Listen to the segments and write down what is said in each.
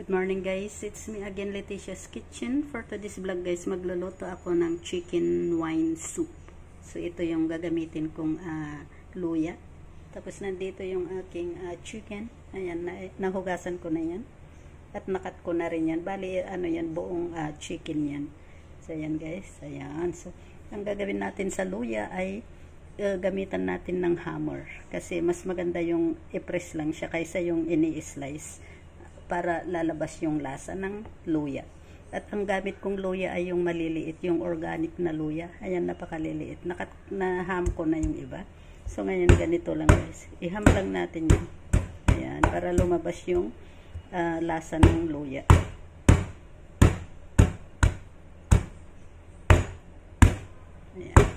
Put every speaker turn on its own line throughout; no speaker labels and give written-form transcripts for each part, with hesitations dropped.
Good morning guys, it's me again, Leticia's Kitchen. For today's vlog guys, magluluto ako ng chicken wine soup. So ito yung gagamitin kong luya. Tapos nandito yung aking chicken. Ayan, nahugasan ko na yan. At nakat ko na rin yan. Bali, ano yan, buong chicken yan. So ayan guys, ayan. So ang gagawin natin sa luya ay gamitan natin ng hammer. Kasi mas maganda yung i-press lang siya kaysa yung ini-slice. Para lalabas yung lasa ng luya. At ang gamit kong luya ay yung maliliit, yung organic na luya. Ayan, napakaliliit. Na-ham ko na yung iba. So ngayon ganito lang guys. I-ham lang natin yun. Ayan, para lumabas yung lasa ng luya. Ayan.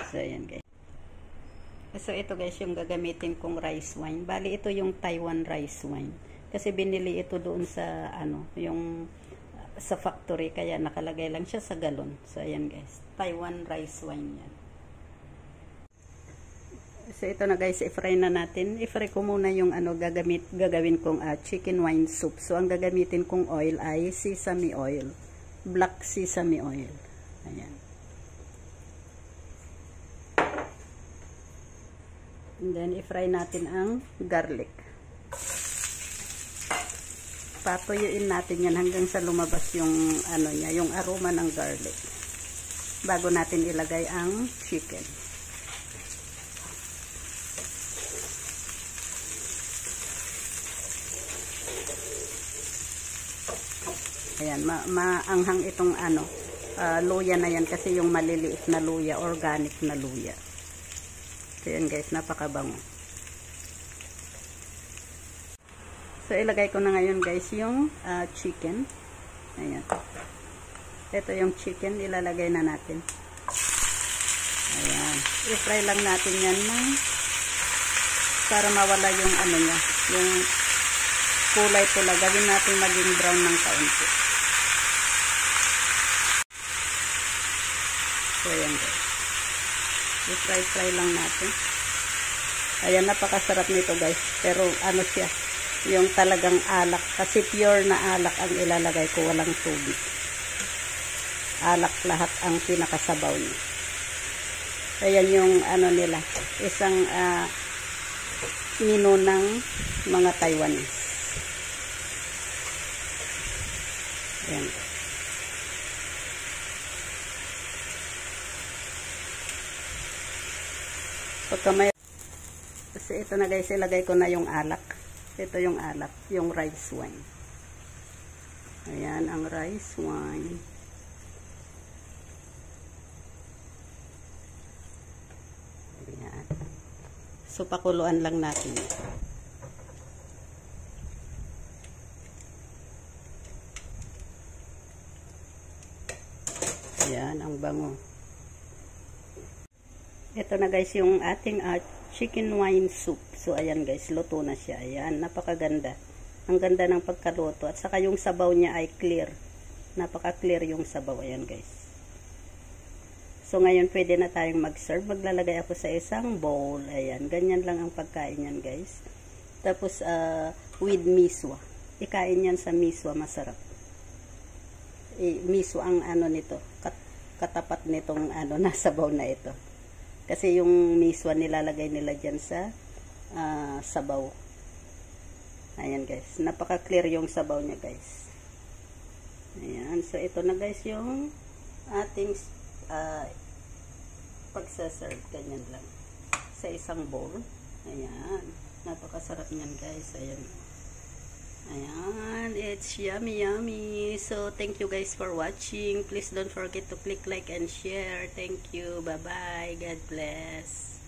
So, ayan guys. So, ito guys yung gagamitin kong rice wine. Bali, ito yung Taiwan rice wine. Kasi binili ito doon sa, yung sa factory. Kaya nakalagay lang siya sa galon. So, ayan guys. Taiwan rice wine yan. So, ito na guys. I-fry na natin. I-fry ko muna yung gagawin kong chicken wine soup. So, ang gagamitin kong oil ay sesame oil. Black sesame oil. Ayan. And then, i-fry natin ang garlic. Patuyuin natin yan hanggang sa lumabas yung, yung aroma ng garlic. Bago natin ilagay ang chicken. Ayan, maanghang itong luya na yan kasi yung maliliit na luya, organic na luya. So, yan guys, napakabango. So, ilagay ko na ngayon guys yung chicken. Ayan. Ito yung chicken, ilalagay na natin. Ayan. I-fry lang natin yan para mawala yung niya, yung kulay pula. Gawin natin maging brown ng kaunti. So, ayan guys. I-fry lang natin. Ayan, napakasarap nito guys. Pero siya, yung talagang alak. Kasi pure na alak ang ilalagay ko, walang tubig. Alak lahat ang pinakasabaw niya. Ayan yung nila. Isang menu ng mga Taiwanese. Ayan. Pagkamay, kasi ito na guys, ilagay ko na yung alak. Ito yung alak, yung rice wine. Ayan, ang rice wine. Ayan. So, pakuluan lang natin. Ayan, ang bango. Ito na guys yung ating chicken wine soup. So ayan guys, luto na siya. Ayan, napakaganda. Ang ganda ng pagkaluto. At saka yung sabaw niya ay clear. Napaka-clear yung sabaw. Ayan guys. So ngayon pwede na tayong mag-serve. Maglalagay ako sa isang bowl. Ayan, ganyan lang ang pagkain yan guys. Tapos with miswa. Ikain yan sa miswa, masarap. Miswa ang nito. Katapat nitong nasabaw na ito. Kasi yung miswa nilalagay nila dyan sa sabaw. Ayan guys. Napaka-clear yung sabaw niya guys. Ayan. So ito na guys yung ating pagsaserve. Ganyan lang. Sa isang bowl. Ayan. Napakasarap niyan guys. Ayan. Ayan. It's yummy yummy. So thank you guys for watching. Please don't forget to click like and share. Thank you. Bye bye. God bless.